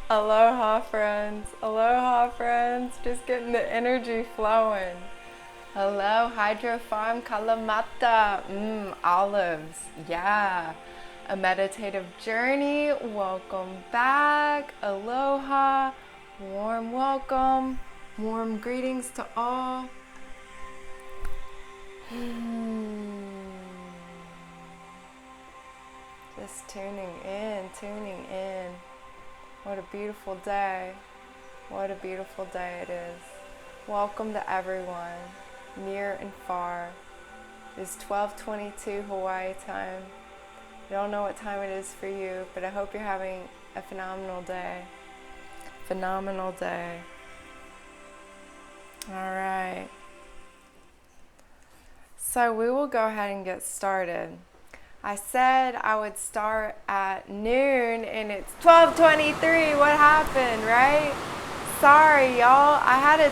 Aloha friends, aloha friends, just getting the energy flowing. Hello, Hydro Farm Kalamata, olives, yeah. A meditative journey, welcome back, aloha, warm welcome, warm greetings to all. Just tuning in. What a beautiful day. What a beautiful day it is. Welcome to everyone, near and far. It's 12:22 Hawaii time. I don't know what time it is for you, but I hope you're having a phenomenal day. Phenomenal day. All right. So we will go ahead and get started. I said I would start at noon and it's 12:23. What happened, right? Sorry, y'all. I had a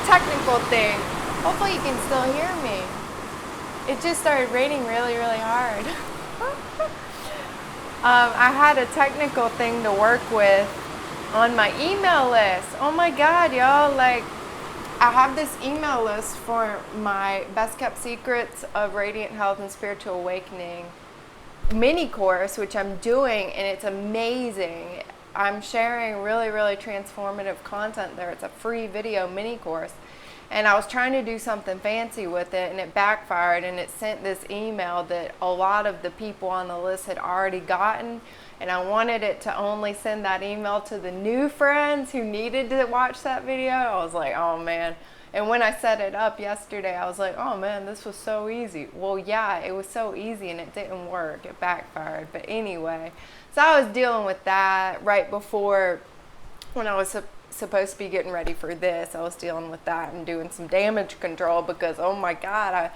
technical thing. Hopefully you can still hear me. It just started raining really, really hard. I had a technical thing to work with on my email list. Oh my God, y'all. I have this email list for my Best Kept Secrets of Radiant Health and Spiritual Awakening mini course, which I'm doing, and it's amazing. I'm sharing really, really transformative content there. It's a free video mini course. And I was trying to do something fancy with it, and it backfired, and it sent this email that a lot of the people on the list had already gotten. And I wanted it to only send that email to the new friends who needed to watch that video. I was like, oh man. And when I set it up yesterday, I was like, oh man, this was so easy. Well, yeah, it was so easy and it didn't work. It backfired. But anyway, so I was dealing with that right before when I was supposed to be getting ready for this. I was dealing with that and doing some damage control because, oh my God,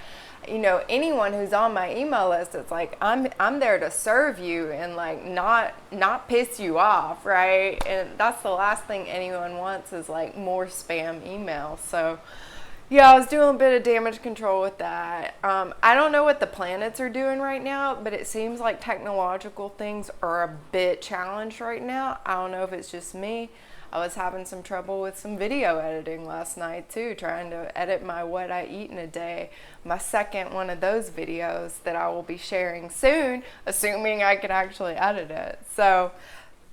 anyone who's on my email list, it's like I'm there to serve you and not piss you off, right? And that's the last thing anyone wants is more spam emails. So yeah, I was doing a bit of damage control with that. I don't know what the planets are doing right now, but it seems like technological things are a bit challenged right now. I don't know if it's just me. I was having some trouble with some video editing last night too, trying to edit my what I eat in a day. My second one of those videos that I will be sharing soon, assuming I can actually edit it. So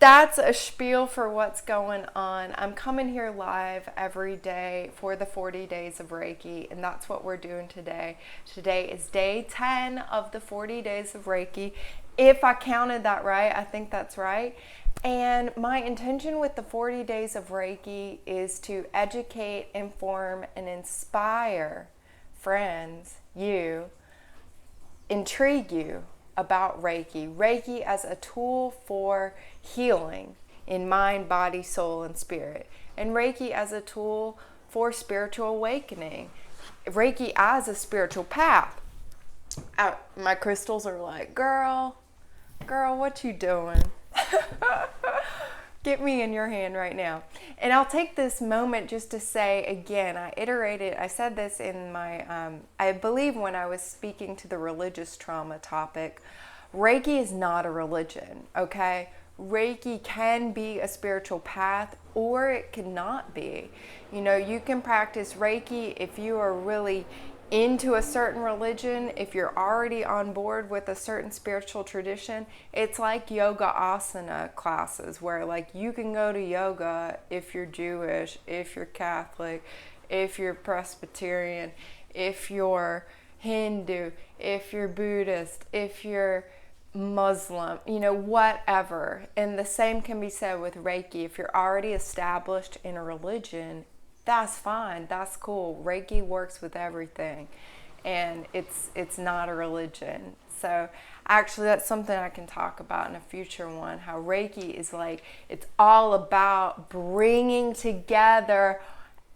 that's a spiel for what's going on. I'm coming here live every day for the 40 days of Reiki, and that's what we're doing today. Today is day 10 of the 40 days of Reiki. If I counted that right, I think that's right. And my intention with the 40 days of Reiki is to educate, inform, and inspire friends, intrigue you about Reiki. Reiki as a tool for healing in mind, body, soul, and spirit. And Reiki as a tool for spiritual awakening. Reiki as a spiritual path. My crystals are like, girl, what you doing? Get me in your hand right now. And I'll take this moment just to say again, I said this in my, I believe when I was speaking to the religious trauma topic, Reiki is not a religion, okay? Reiki can be a spiritual path or it cannot be. You can practice Reiki if you are really into a certain religion, if you're already on board with a certain spiritual tradition. It's like yoga asana classes where you can go to yoga if you're Jewish, if you're Catholic, if you're Presbyterian, if you're Hindu, if you're Buddhist, if you're Muslim, whatever. And the same can be said with Reiki. If you're already established in a religion, that's fine, that's cool. Reiki works with everything, and it's not a religion. So actually that's something I can talk about in a future one, how Reiki is it's all about bringing together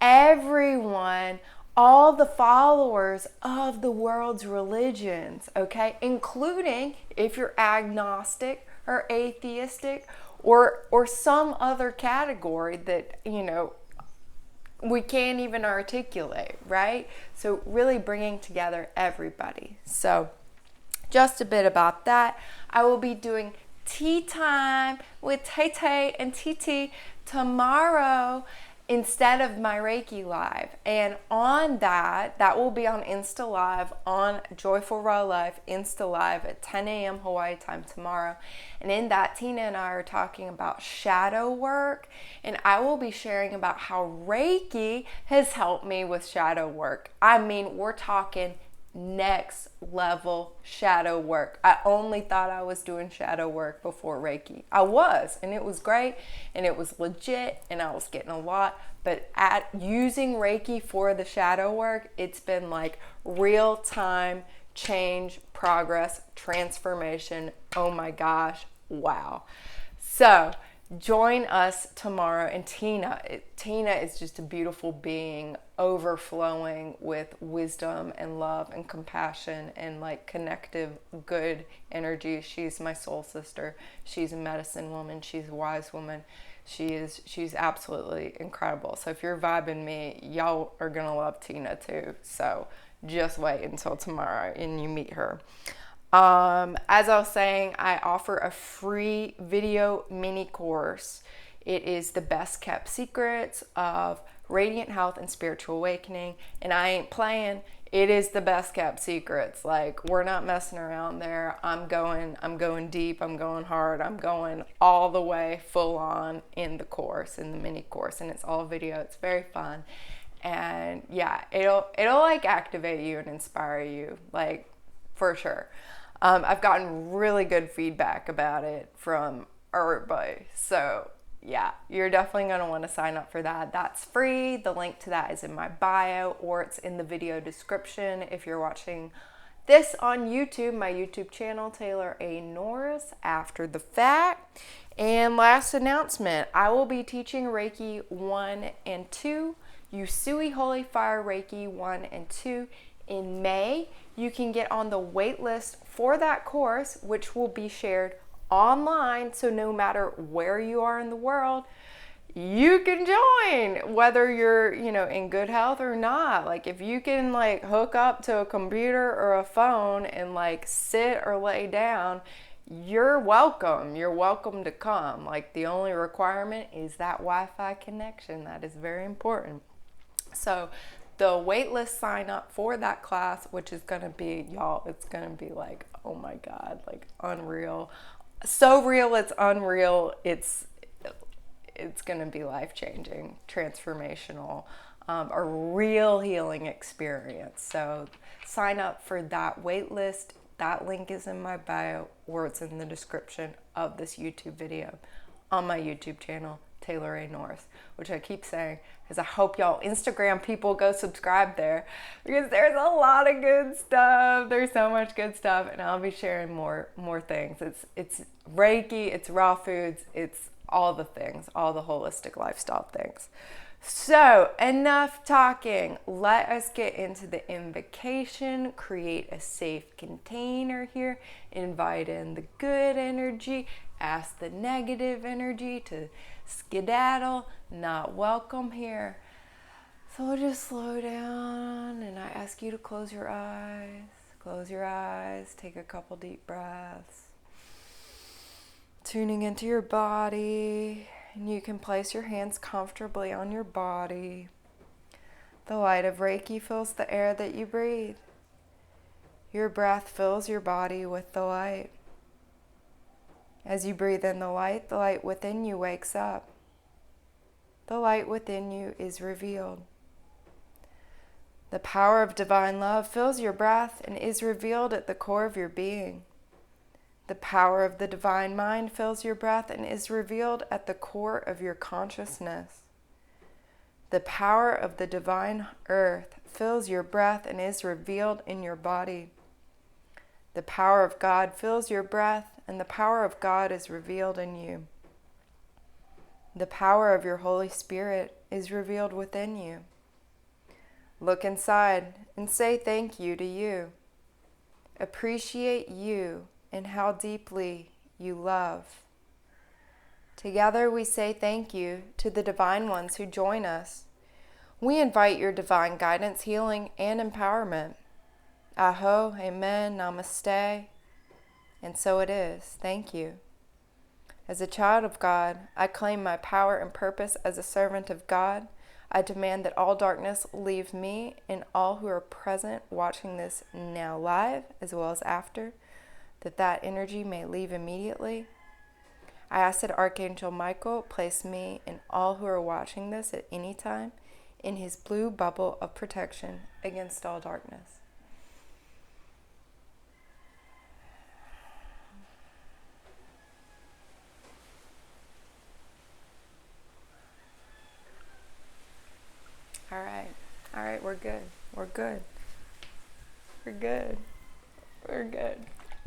everyone, all the followers of the world's religions, okay? Including if you're agnostic or atheistic or some other category that, we can't even articulate, right? So really bringing together everybody. So just a bit about that. I will be doing tea time with Tay Tay and TT tomorrow instead of my Reiki Live. And on that will be on Insta Live, on Joyful Raw Life Insta Live at 10 a.m. Hawaii time tomorrow. And in that, Tina and I are talking about shadow work, and I will be sharing about how Reiki has helped me with shadow work. I mean, we're talking next level shadow work. I only thought I was doing shadow work before Reiki. I was, and it was great, and it was legit, and I was getting a lot. But at using Reiki for the shadow work, it's been like real time change, progress, transformation. Oh my gosh, wow. So join us tomorrow. And Tina is just a beautiful being, overflowing with wisdom and love and compassion and like connective good energy. She's my soul sister. She's a medicine woman. She's a wise woman. She's absolutely incredible. So if you're vibing me, y'all are gonna love Tina too. So just wait until tomorrow and you meet her. As I was saying, I offer a free video mini course. It is the best kept secrets of radiant health and spiritual awakening. And I ain't playing. It is the best kept secrets. Like, we're not messing around there. I'm going deep. I'm going hard. I'm going all the way full on in the course, in the mini course. And it's all video. It's very fun. And yeah, it'll like activate you and inspire you, like, for sure. I've gotten really good feedback about it from everybody. So yeah, you're definitely going to want to sign up for that. That's free. The link to that is in my bio, or it's in the video description if you're watching this on YouTube, my YouTube channel, Taylor A. Norris, After the Fact. And last announcement, I will be teaching Reiki 1 and 2, Usui Holy Fire Reiki 1 and 2 in May. You can get on the wait list for that course, which will be shared online. So no matter where you are in the world, you can join, whether you're, in good health or not. Like, if you can like hook up to a computer or a phone and like sit or lay down, you're welcome. You're welcome to come. Like, the only requirement is that Wi-Fi connection. That is very important. So the waitlist sign up for that class, which is going to be, y'all, it's going to be like, oh my God, like unreal. So real, it's unreal. It's going to be life-changing, transformational, a real healing experience. So sign up for that waitlist. That link is in my bio, or it's in the description of this YouTube video on my YouTube channel, Taylor A. Norris, which I keep saying is I hope y'all Instagram people go subscribe there, because there's a lot of good stuff. There's so much good stuff, and I'll be sharing more things. It's Reiki, it's raw foods, it's all the things, all the holistic lifestyle things. So enough talking. Let us get into the invocation. Create a safe container here. Invite in the good energy. Ask the negative energy to skedaddle. Not welcome here. So we'll just slow down, and I ask you to close your eyes. Close your eyes. Take a couple deep breaths. Tuning into your body. And you can place your hands comfortably on your body. The light of Reiki fills the air that you breathe. Your breath fills your body with the light. As you breathe in the light within you wakes up. The light within you is revealed. The power of divine love fills your breath and is revealed at the core of your being. The power of the divine mind fills your breath and is revealed at the core of your consciousness. The power of the divine earth fills your breath and is revealed in your body. The power of God fills your breath, and the power of God is revealed in you. The power of your Holy Spirit is revealed within you. Look inside and say thank you to you. Appreciate you and how deeply you love. Together we say thank you to the divine ones who join us. We invite your divine guidance, healing, and empowerment. Aho, amen, namaste, and so it is. Thank you. As a child of God, I claim my power and purpose as a servant of God. I demand that all darkness leave me and all who are present watching this now live as well as after, that energy may leave immediately. I ask that Archangel Michael place me and all who are watching this at any time in his blue bubble of protection against all darkness. All right, we're good.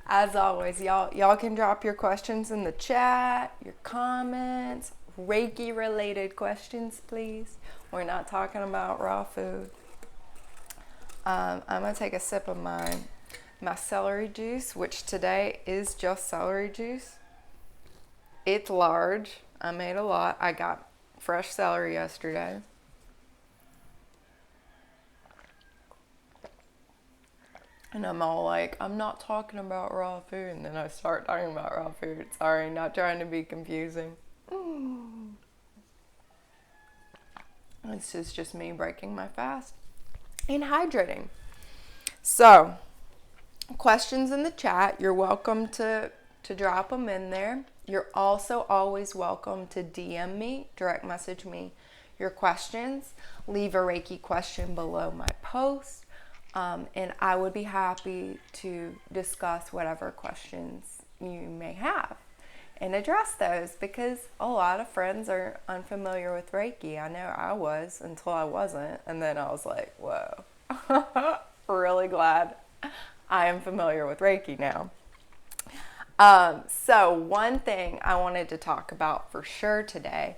As always, y'all can drop your questions in the chat, your comments, Reiki related questions, please. We're not talking about raw food. I'm gonna take a sip of my celery juice, which today is just celery juice. It's large. I made a lot. I got fresh celery yesterday. And I'm all like, I'm not talking about raw food. And then I start talking about raw food. Sorry, not trying to be confusing. This is just me breaking my fast and hydrating. So, questions in the chat. You're welcome to drop them in there. You're also always welcome to DM me, direct message me your questions. Leave a Reiki question below my post. And I would be happy to discuss whatever questions you may have and address those, because a lot of friends are unfamiliar with Reiki. I know I was until I wasn't, and then I was like, whoa, really glad I am familiar with Reiki now. So one thing I wanted to talk about for sure today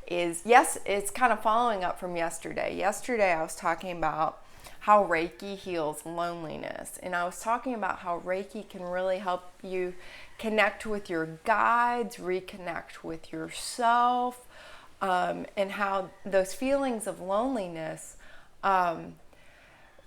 is, yes, it's kind of following up from yesterday. Yesterday I was talking about how Reiki heals loneliness. And I was talking about how Reiki can really help you connect with your guides, reconnect with yourself, and how those feelings of loneliness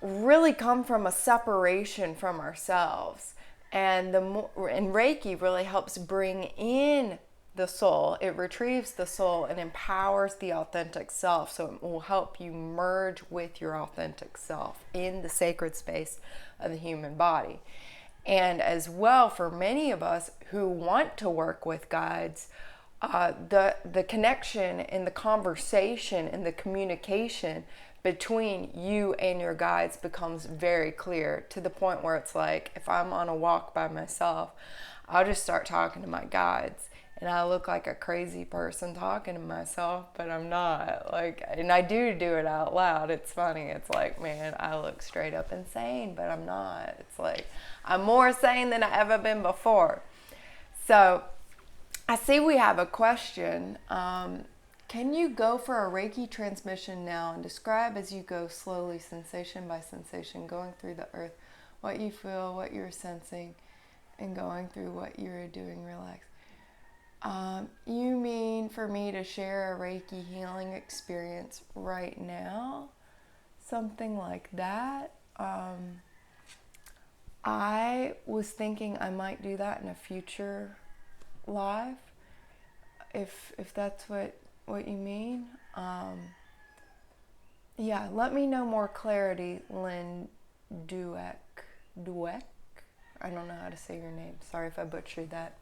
really come from a separation from ourselves. And Reiki really helps bring in the soul. It retrieves the soul and empowers the authentic self. So it will help you merge with your authentic self in the sacred space of the human body. And as well, for many of us who want to work with guides, the connection and the conversation and the communication between you and your guides becomes very clear, to the point where it's like, if I'm on a walk by myself, I'll just start talking to my guides. And I look like a crazy person talking to myself, but I'm not. And I do it out loud. It's funny. It's like, man, I look straight up insane, but I'm not. It's like, I'm more sane than I've ever been before. So, I see we have a question. Can you go for a Reiki transmission now and describe as you go slowly, sensation by sensation, going through the earth, what you feel, what you're sensing, and going through what you're doing, relax. You mean for me to share a Reiki healing experience right now? Something like that. I was thinking I might do that in a future live, if that's what you mean. Yeah, let me know more clarity, Lynn Dueck. I don't know how to say your name. Sorry if I butchered that.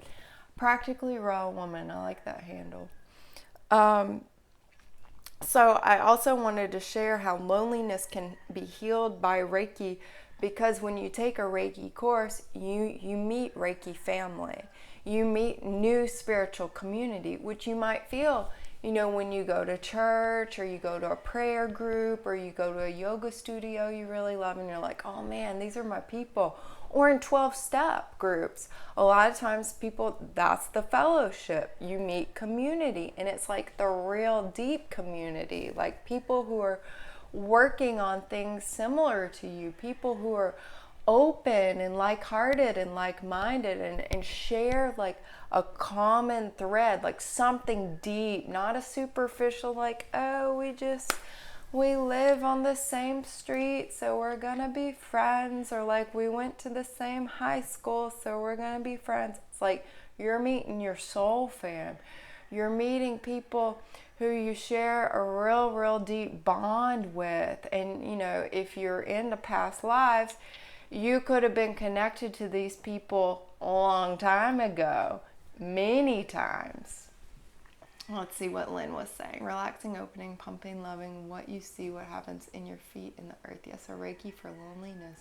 Practically Raw Woman. I like that handle. So I also wanted to share how loneliness can be healed by Reiki, because when you take a Reiki course, you meet Reiki family. You meet new spiritual community, which you might feel, when you go to church, or you go to a prayer group, or you go to a yoga studio you really love, and you're like, oh man, these are my people. Or in 12-step groups. A lot of times people, that's the fellowship. You meet community, and it's like the real deep community. Like people who are working on things similar to you. People who are open and like-hearted and like-minded, and share like a common thread, like something deep, not a superficial, like, oh, we live on the same street, so we're gonna be friends, or like we went to the same high school, so we're gonna be friends. It's like you're meeting your soul fam. You're meeting people who you share a real deep bond with. And you know, if you're into past lives, you could have been connected to these people a long time ago, many times. Let's see what Lynn was saying. Relaxing, opening, pumping, loving, what you see, what happens in your feet in the earth. Yes, a Reiki for loneliness.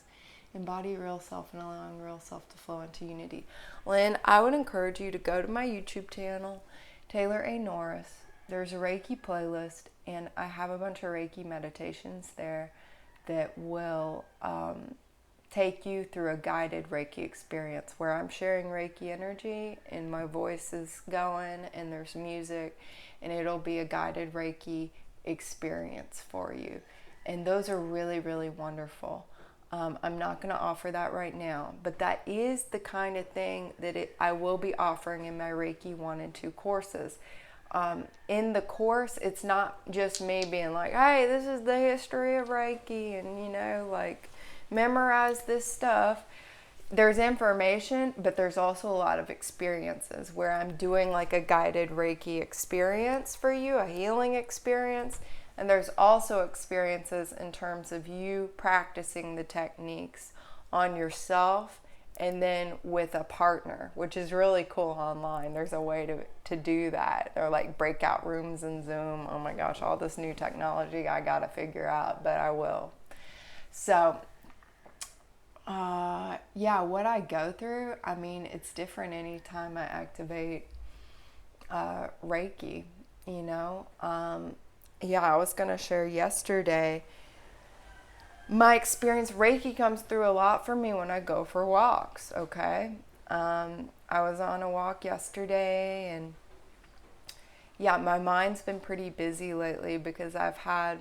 Embody real self and allowing real self to flow into unity. Lynn, I would encourage you to go to my YouTube channel, Taylor A. Norris. There's a Reiki playlist, and I have a bunch of Reiki meditations there that will take you through a guided Reiki experience where I'm sharing Reiki energy and my voice is going and there's music, and it'll be a guided Reiki experience for you. And those are really wonderful. I'm not going to offer that right now, but that is the kind of thing that I will be offering in my Reiki 1 and 2 courses. In the course, it's not just me being like, hey, this is the history of Reiki and, you know, like, memorize this stuff. There's information, but there's also a lot of experiences where I'm doing like a guided Reiki experience for you, a healing experience. And there's also experiences in terms of you practicing the techniques on yourself and then with a partner, which is really cool online. There's a way to do that. There are like breakout rooms in Zoom. Oh my gosh, all this new technology I gotta figure out, but I will. So yeah, what I go through, I mean, it's different anytime I activate Reiki, you know. Yeah, I was going to share yesterday my experience. Reiki comes through a lot for me when I go for walks, okay? I was on a walk yesterday, and yeah, my mind's been pretty busy lately because I've had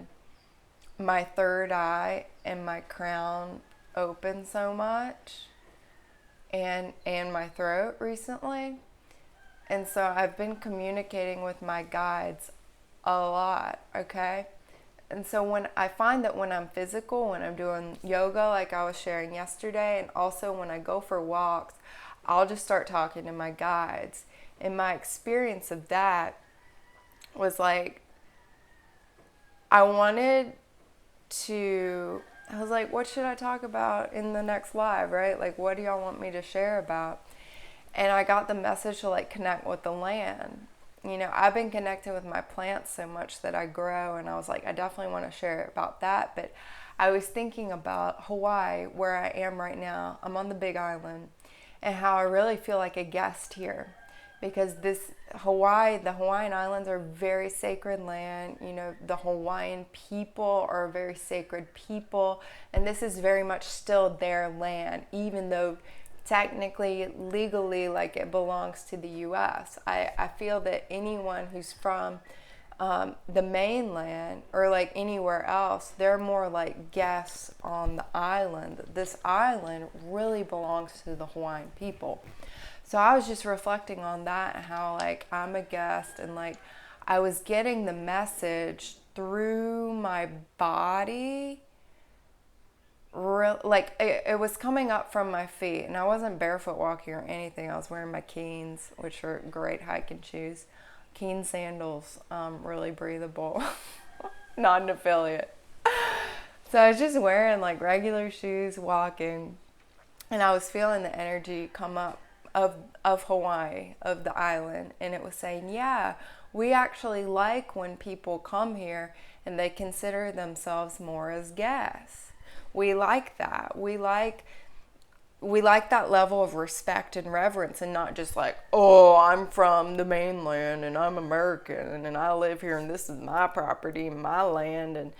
my third eye and my crown open so much, and my throat recently, and so I've been communicating with my guides a lot, okay? And so when I find that when I'm physical, when I'm doing yoga like I was sharing yesterday, and also when I go for walks, I'll just start talking to my guides. And my experience of that was like, I was like, what should I talk about in the next live, right? Like, what do y'all want me to share about? And I got the message to like connect with the land. You know, I've been connecting with my plants so much that I grow, and I was like, I definitely want to share about that. But I was thinking about Hawaii, where I am right now. I'm on the Big Island, and how I really feel like a guest here. Because the Hawaiian Islands are very sacred land. You know, the Hawaiian people are a very sacred people. And this is very much still their land, even though technically, legally, like it belongs to the U.S. I feel that anyone who's from the mainland or like anywhere else, they're more like guests on the island. This island really belongs to the Hawaiian people. So I was just reflecting on that and how like I'm a guest, and like I was getting the message through my body. Like it was coming up from my feet, and I wasn't barefoot walking or anything. I was wearing my Keens, which are great hiking shoes. Keen sandals, really breathable, not an affiliate. So I was just wearing like regular shoes walking, and I was feeling the energy come up of Hawaii, of the island, and it was saying, yeah, we actually like when people come here and they consider themselves more as guests. We like that. We like that level of respect and reverence, and not just like, oh, I'm from the mainland and I'm American and I live here and this is my property, my land. And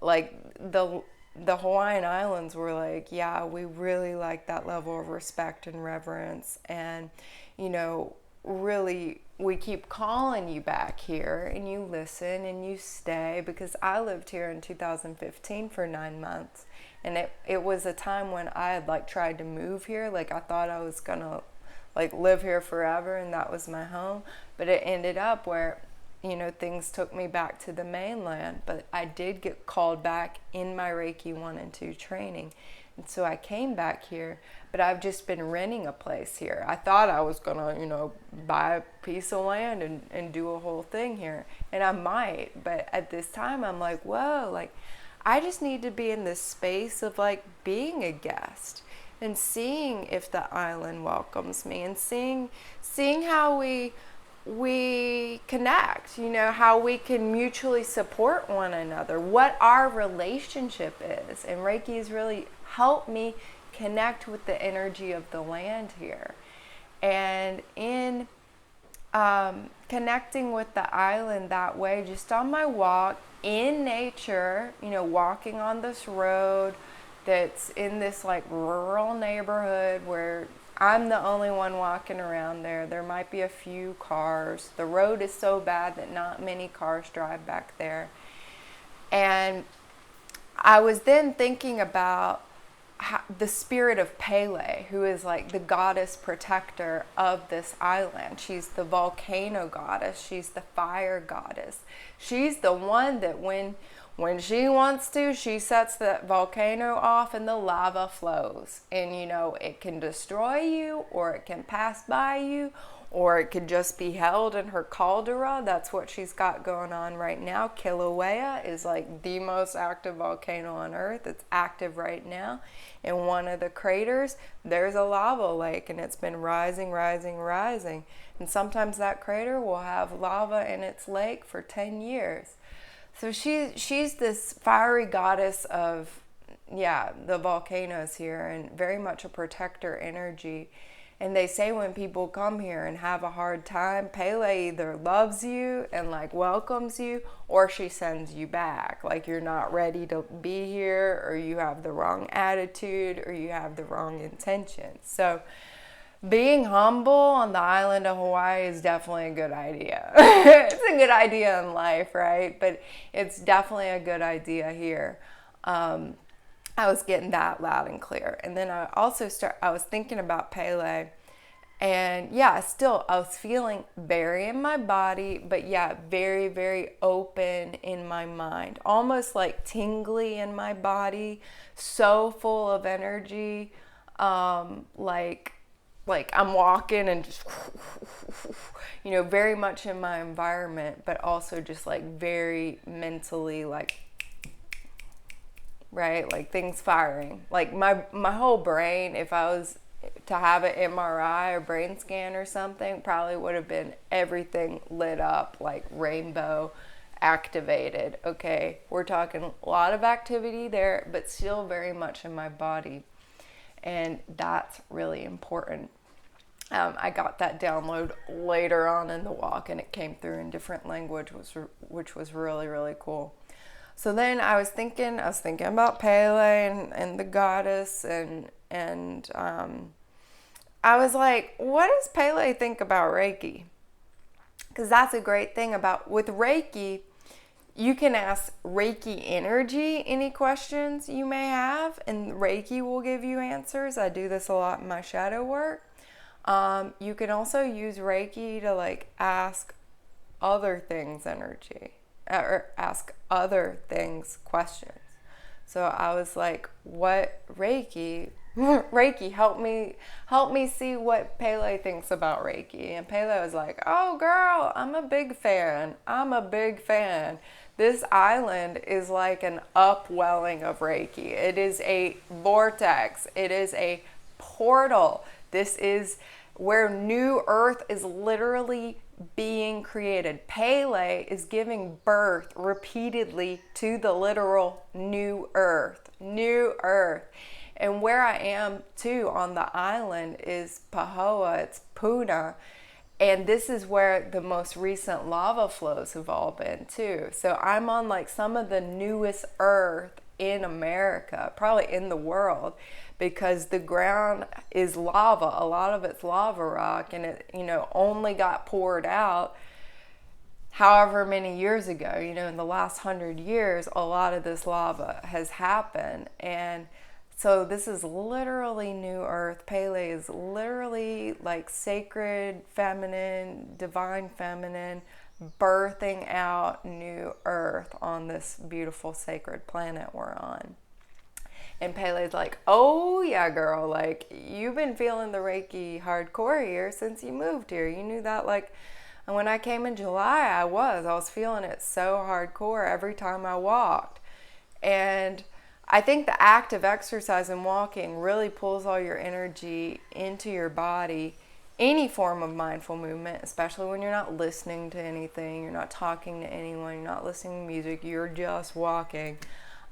like the Hawaiian Islands were like, yeah, we really like that level of respect and reverence. And, you know, really, we keep calling you back here, and you listen and you stay, because I lived here in 2015 for 9 months. And it was a time when I had like tried to move here. Like I thought I was gonna like live here forever and that was my home. But it ended up where things took me back to the mainland, but I did get called back in my Reiki 1 and 2 training. And so I came back here, but I've just been renting a place here. I thought I was gonna, buy a piece of land and do a whole thing here. And I might, but at this time I'm like, whoa, like I just need to be in this space of like being a guest and seeing if the island welcomes me, and seeing how we connect, how we can mutually support one another, what our relationship is. And Reiki has really helped me connect with the energy of the land here. And in connecting with the island that way, just on my walk in nature, walking on this road that's in this like rural neighborhood where I'm the only one walking around there. There might be a few cars. The road is so bad that not many cars drive back there. And I was then thinking about the spirit of Pele, who is like the goddess protector of this island. She's the volcano goddess. She's the fire goddess. She's the one that when she wants to, she sets that volcano off and the lava flows. And it can destroy you, or it can pass by you, or it could just be held in her caldera. That's what she's got going on right now. Kilauea is like the most active volcano on Earth. It's active right now. In one of the craters, there's a lava lake, and it's been rising. And sometimes that crater will have lava in its lake for 10 years. So she's this fiery goddess of, the volcanoes here, and very much a protector energy. And they say when people come here and have a hard time, Pele either loves you and like welcomes you, or she sends you back. Like you're not ready to be here, or you have the wrong attitude, or you have the wrong intentions. So being humble on the island of Hawaii is definitely a good idea. It's a good idea in life, right? But it's definitely a good idea here. I was getting that loud and clear. And then I was thinking about Pele, and I was feeling very in my body, but very, very open in my mind, almost like tingly in my body, so full of energy, like I'm walking and just, very much in my environment, but also just like very mentally like, right? Like things firing. Like my whole brain, if I was to have an MRI or brain scan or something, probably would have been everything lit up, like rainbow activated. Okay, we're talking a lot of activity there, but still very much in my body. And that's really important. I got that download later on in the walk, and it came through in different language, which was really, really cool. So then I was thinking about Pele and the goddess, and I was like, what does Pele think about Reiki? Because that's a great thing with Reiki. You can ask Reiki energy any questions you may have, and Reiki will give you answers. I do this a lot in my shadow work. You can also use Reiki to like ask other things energy, or ask other things questions. So I was like, what Reiki, help me see what Pele thinks about Reiki. And Pele was like, oh girl, I'm a big fan. This island is like an upwelling of Reiki. It is a vortex. It is a portal. This is where new earth is literally being created. Pele is giving birth repeatedly to the literal new earth. And where I am too on the island is Pahoa, it's Puna. And this is where the most recent lava flows have all been too. So I'm on like some of the newest earth in America, probably in the world, because the ground is lava. A lot of it's lava rock, and it, only got poured out however many years ago. In the last 100 years, a lot of this lava has happened. And so this is literally new earth. Pele is literally like sacred feminine, divine feminine, birthing out new earth on this beautiful sacred planet we're on. And Pele's like, oh yeah, girl, like, you've been feeling the Reiki hardcore here since you moved here. You knew that, like, and when I came in July, I was feeling it so hardcore every time I walked. And I think the act of exercise and walking really pulls all your energy into your body. Any form of mindful movement, especially when you're not listening to anything, you're not talking to anyone, you're not listening to music, you're just walking.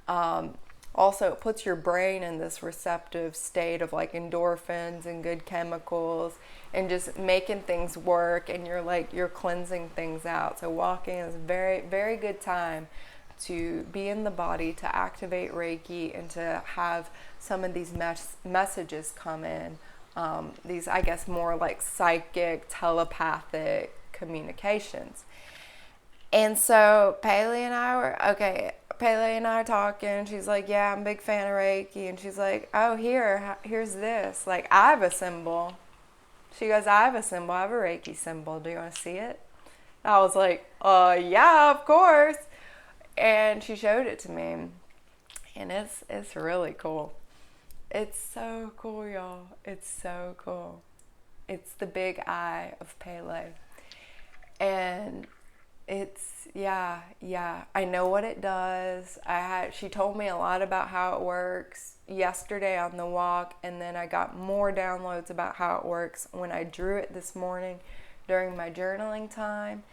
Also, it puts your brain in this receptive state of like endorphins and good chemicals and just making things work, and you're cleansing things out. So walking is a very, very good time to be in the body, to activate Reiki, and to have some of these messages come in. These, I guess, more like psychic, telepathic communications. And so Pele and I are talking. She's like, yeah, I'm a big fan of Reiki. And she's like, oh, here's this. Like, I have a symbol. She goes, I have a symbol. I have a Reiki symbol. Do you want to see it? I was like, yeah, of course. And she showed it to me. And it's really cool. It's so cool, y'all. It's so cool. It's the big eye of Pele. And it's, yeah, I know what it does. She told me a lot about how it works yesterday on the walk, and then I got more downloads about how it works when I drew it this morning during my journaling time.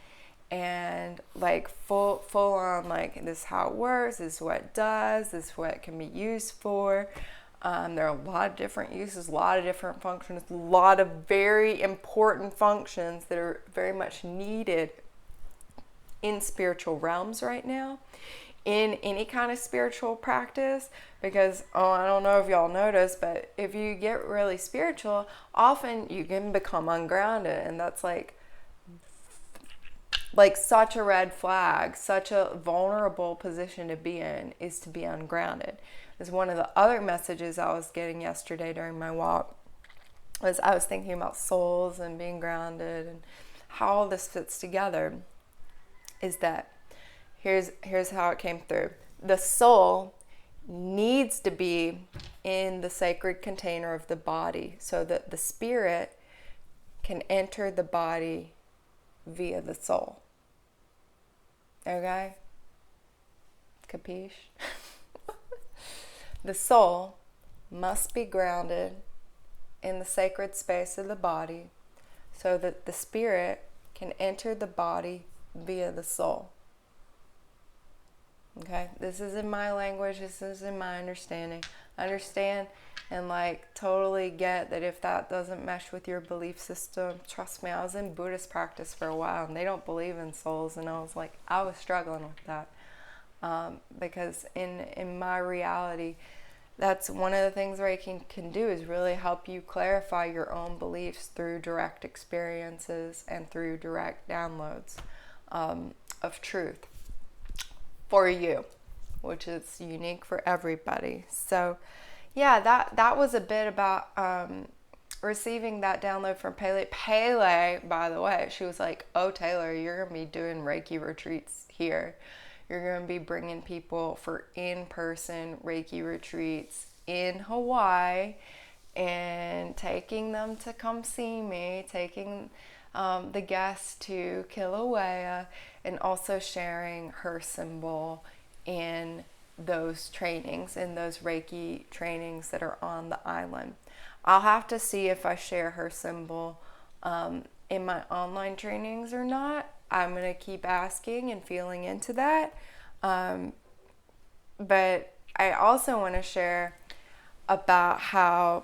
And like full on, like, this is how it works, this is what it does, this is what it can be used for. There are a lot of different uses, a lot of different functions, a lot of very important functions that are very much needed in spiritual realms right now, in any kind of spiritual practice. Because, I don't know if y'all notice, but if you get really spiritual, often you can become ungrounded, and that's like such a red flag, such a vulnerable position to be in, is to be ungrounded. Is one of the other messages I was getting yesterday during my walk. Was I was thinking about souls and being grounded and how all this fits together. Is that here's how it came through. The soul needs to be in the sacred container of the body so that the spirit can enter the body via the soul. Okay? Capiche? The soul must be grounded in the sacred space of the body so that the spirit can enter the body via the soul. Okay? This is in my language. This is in my understanding. Understand and totally get that if that doesn't mesh with your belief system. Trust me, I was in Buddhist practice for a while and they don't believe in souls, and I was struggling with that. Because in my reality, that's one of the things Reiki can do, is really help you clarify your own beliefs through direct experiences and through direct downloads of truth for you, which is unique for everybody. So yeah, that was a bit about receiving that download from Pele. Pele, by the way, she was like, oh, Taylor, you're going to be doing Reiki retreats here. You're going to be bringing people for in-person Reiki retreats in Hawaii and taking them to come see me, taking the guests to Kilauea, and also sharing her symbol in those trainings, in those Reiki trainings that are on the island. I'll have to see if I share her symbol in my online trainings or not. I'm going to keep asking and feeling into that. But I also want to share about how,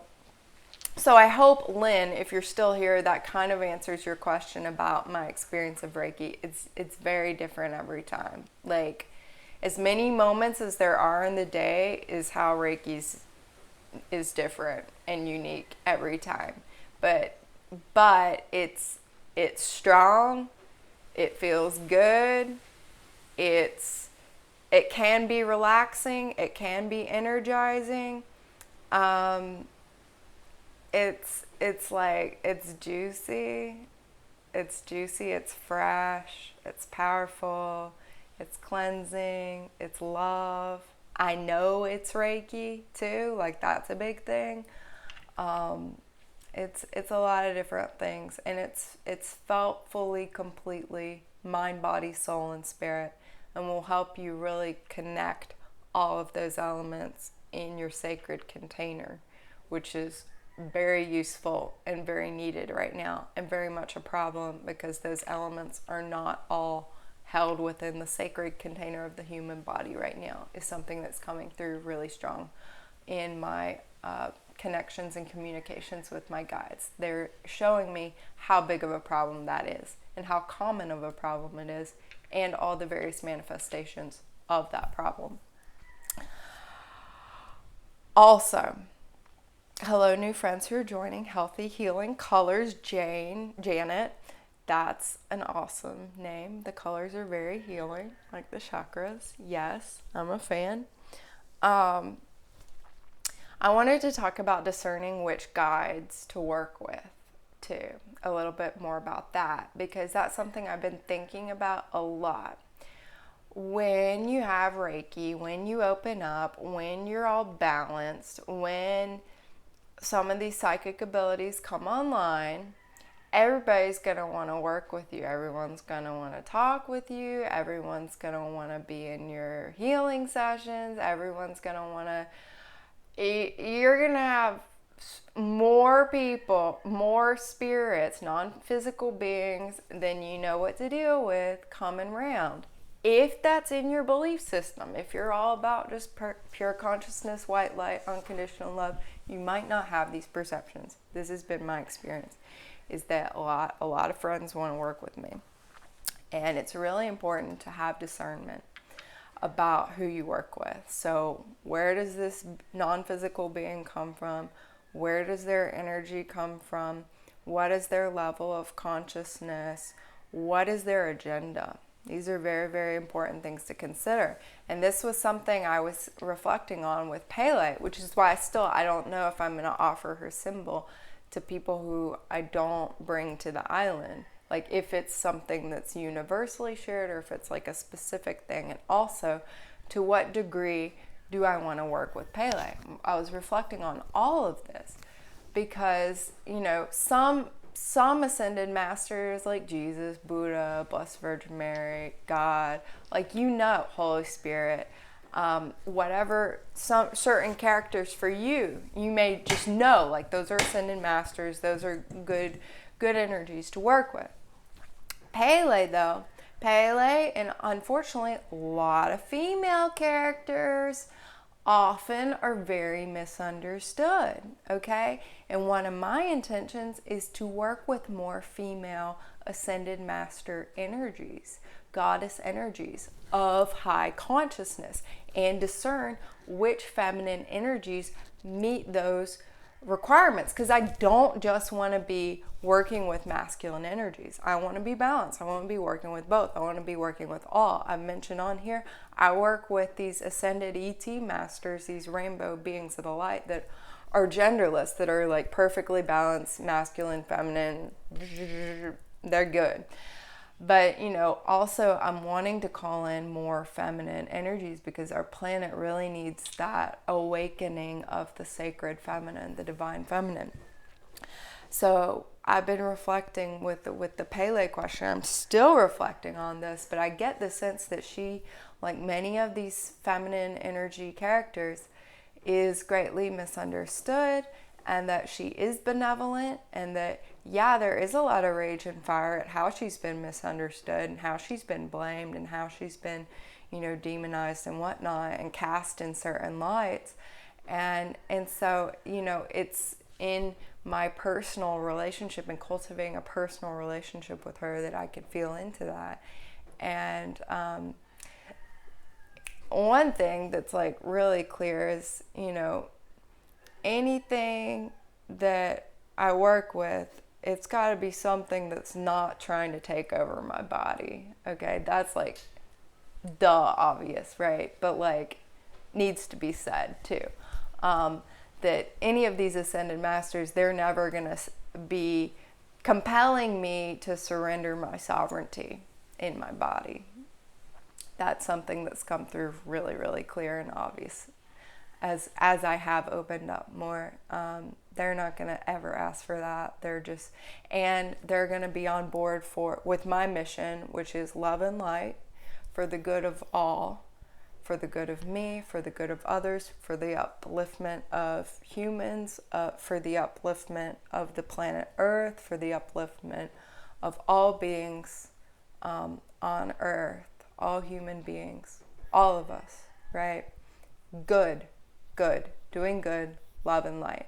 so I hope, Lynn, if you're still here, that kind of answers your question about my experience of Reiki. It's very different every time. As many moments as there are in the day is how Reiki's is different and unique every time. But it's strong. It feels good. It can be relaxing. It can be energizing. It's juicy. It's juicy, it's fresh, it's powerful, it's cleansing, it's love. I know it's Reiki too, like that's a big thing. It's a lot of different things, and it's felt fully, completely, mind, body, soul, and spirit, and will help you really connect all of those elements in your sacred container, which is very useful and very needed right now, and very much a problem because those elements are not all held within the sacred container of the human body right now, is something that's coming through really strong in my connections and communications with my guides. They're showing me how big of a problem that is and how common of a problem it is, and all the various manifestations of that problem. Also, hello new friends who are joining. Healthy Healing Colors, Janet. That's an awesome name. The colors are very healing, like the chakras. Yes, I'm a fan. I wanted to talk about discerning which guides to work with too, a little bit more about that, because that's something I've been thinking about a lot. When you have Reiki, when you open up, when you're all balanced, when some of these psychic abilities come online, everybody's going to want to work with you. Everyone's going to want to talk with you. Everyone's going to want to be in your healing sessions. Everyone's going to want to... You're going to have more people, more spirits, non-physical beings than you know what to deal with coming around. If that's in your belief system, if you're all about just pure consciousness, white light, unconditional love, you might not have these perceptions. This has been my experience, is that a lot of friends want to work with me. And it's really important to have discernment about who you work with. So where does this non-physical being come from? Where does their energy come from? What is their level of consciousness? What is their agenda? These are very, very important things to consider. And this was something I was reflecting on with Pele, which is why I don't know if I'm going to offer her symbol to people who I don't bring to the island. Like if it's something that's universally shared or if it's like a specific thing. And also, to what degree do I want to work with Pele? I was reflecting on all of this because, you know, some ascended masters like Jesus, Buddha, Blessed Virgin Mary, God, like, you know, Holy Spirit, whatever, some certain characters for you, you may just know, like, those are ascended masters, those are good energies to work with. Pele, and unfortunately a lot of female characters often are very misunderstood, okay? And one of my intentions is to work with more female ascended master energies, goddess energies of high consciousness, and discern which feminine energies meet those requirements, because I don't just want to be working with masculine energies. I want to be balanced. I want to be working with both. I want to be working with all. I've mentioned on here, I work with these ascended ET masters, these rainbow beings of the light that are genderless, that are like perfectly balanced, masculine, feminine. They're good. But, you know, also I'm wanting to call in more feminine energies because our planet really needs that awakening of the sacred feminine, the divine feminine. So I've been reflecting with the Pele question. I'm still reflecting on this, but I get the sense that she, like many of these feminine energy characters, is greatly misunderstood, and that she is benevolent, and that, yeah, there is a lot of rage and fire at how she's been misunderstood and how she's been blamed and how she's been, you know, demonized and whatnot and cast in certain lights. And so, you know, it's in my personal relationship and cultivating a personal relationship with her that I could feel into that. And one thing that's like really clear is, you know, anything that I work with, it's got to be something that's not trying to take over my body. Okay, that's like the obvious, right? But like needs to be said too. That any of these ascended masters, they're never going to be compelling me to surrender my sovereignty in my body. That's something that's come through really, really clear and obvious as I have opened up more. They're not going to ever ask for that. And they're going to be on board with my mission, which is love and light for the good of all, for the good of me, for the good of others, for the upliftment of humans, for the upliftment of the planet Earth, for the upliftment of all beings on Earth, all human beings, all of us, right? Good, doing good, love and light.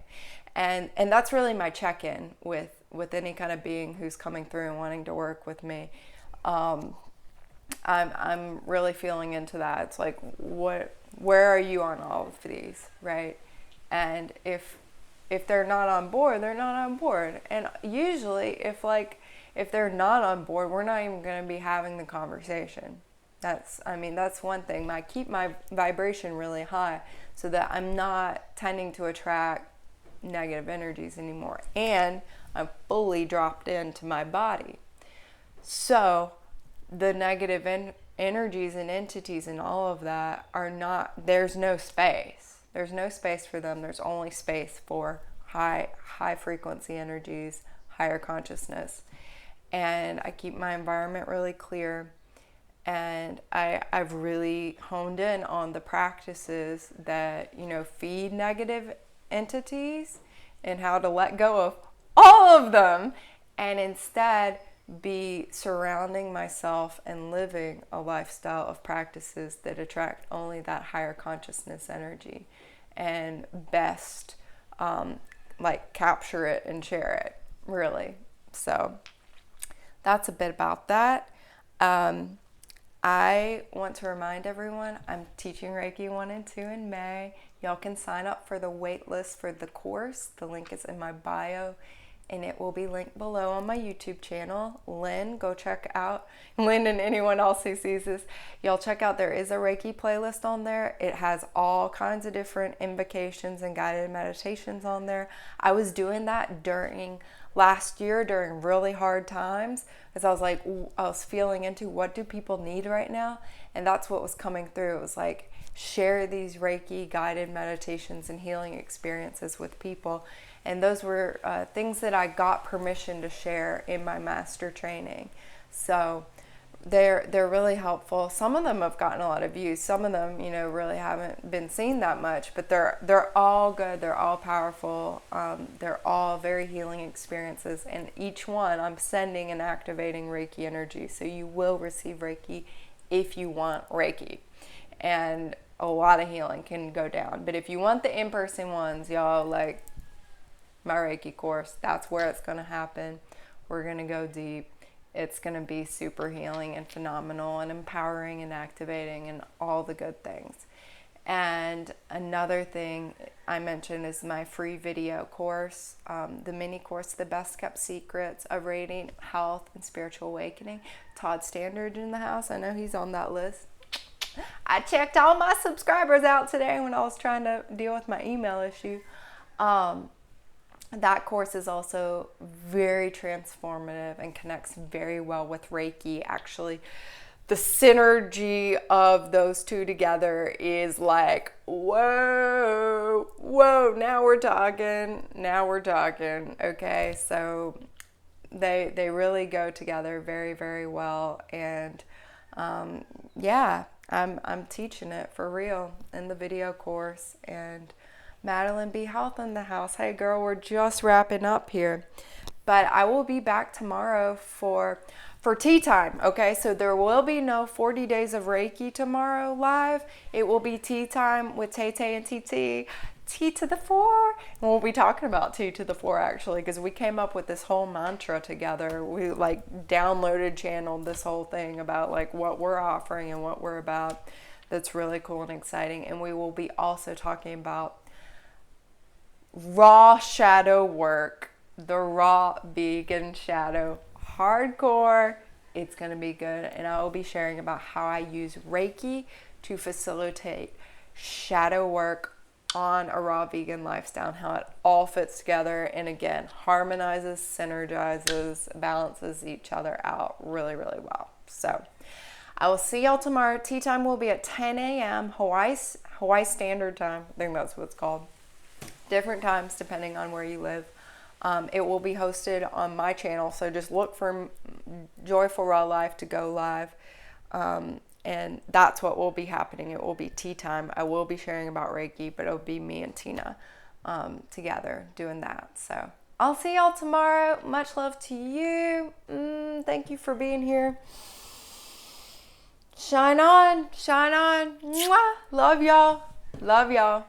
And that's really my check-in with any kind of being who's coming through and wanting to work with me. I'm really feeling into that. It's like, where are you on all of these, right? And if they're not on board, they're not on board. And usually if they're not on board, we're not even going to be having the conversation. That's one thing. I keep my vibration really high so that I'm not tending to attract negative energies anymore. And I'm fully dropped into my body. So the negative energies and entities and all of that there's no space. There's no space for them. There's only space for high frequency energies, higher consciousness. And I keep my environment really clear. And I've really honed in on the practices that, feed negative entities and how to let go of all of them and instead be surrounding myself and living a lifestyle of practices that attract only that higher consciousness energy and best capture it and share it, really. So that's a bit about that. I want to remind everyone I'm teaching Reiki 1 and 2 in May. Y'all can sign up for the wait list for the course. The link is in my bio, and it will be linked below on my YouTube channel. Lynn, go check out. Lynn and anyone else who sees this, y'all check out. There is a Reiki playlist on there. It has all kinds of different invocations and guided meditations on there. I was doing that last year during really hard times, because I was feeling into what do people need right now, and that's what was coming through. It was like, share these Reiki guided meditations and healing experiences with people, and those were things that I got permission to share in my master training. So they're really helpful. Some of them have gotten a lot of views. Some of them, really haven't been seen that much, but they're all good. They're all powerful. They're all very healing experiences. And each one, I'm sending and activating Reiki energy. So you will receive Reiki if you want Reiki. And a lot of healing can go down. But if you want the in-person ones, y'all, like my Reiki course, that's where it's going to happen. We're going to go deep. It's going to be super healing and phenomenal and empowering and activating and all the good things. And another thing I mentioned is my free video course, the mini course, The Best Kept Secrets of Radiant Health and Spiritual Awakening. Todd Standard in the house. I know he's on that list. I checked all my subscribers out today when I was trying to deal with my email issue. That course is also very transformative and connects very well with Reiki. Actually, the synergy of those two together is like, whoa, now we're talking. Okay, so they really go together very, very well. And I'm teaching it for real in the video course. And Madeline B. Health in the house. Hey girl, we're just wrapping up here. But I will be back tomorrow for tea time, okay? So there will be no 40 Days of Reiki tomorrow live. It will be tea time with Tay Tay and TT. T to the 4. And we'll be talking about T to the 4 actually, because we came up with this whole mantra together. We channeled this whole thing about what we're offering and what we're about. That's really cool and exciting. And we will be also talking about raw shadow work, the raw vegan shadow hardcore. It's going to be good. And I will be sharing about how I use Reiki to facilitate shadow work on a raw vegan lifestyle and how it all fits together and again harmonizes, synergizes, balances each other out really, really well. So I will see y'all tomorrow. Tea time will be at 10 a.m. Hawaii Standard Time. I think that's what it's called. Different times depending on where you live. It will be hosted on my channel, so just look for Joyful Raw Life to go live. And that's what will be happening. It will be tea time. I will be sharing about Reiki, but it'll be me and Tina together doing that. So I'll see y'all tomorrow. Much love to you. Thank you for being here. Shine on. Shine on. Mwah. Love y'all. Love y'all.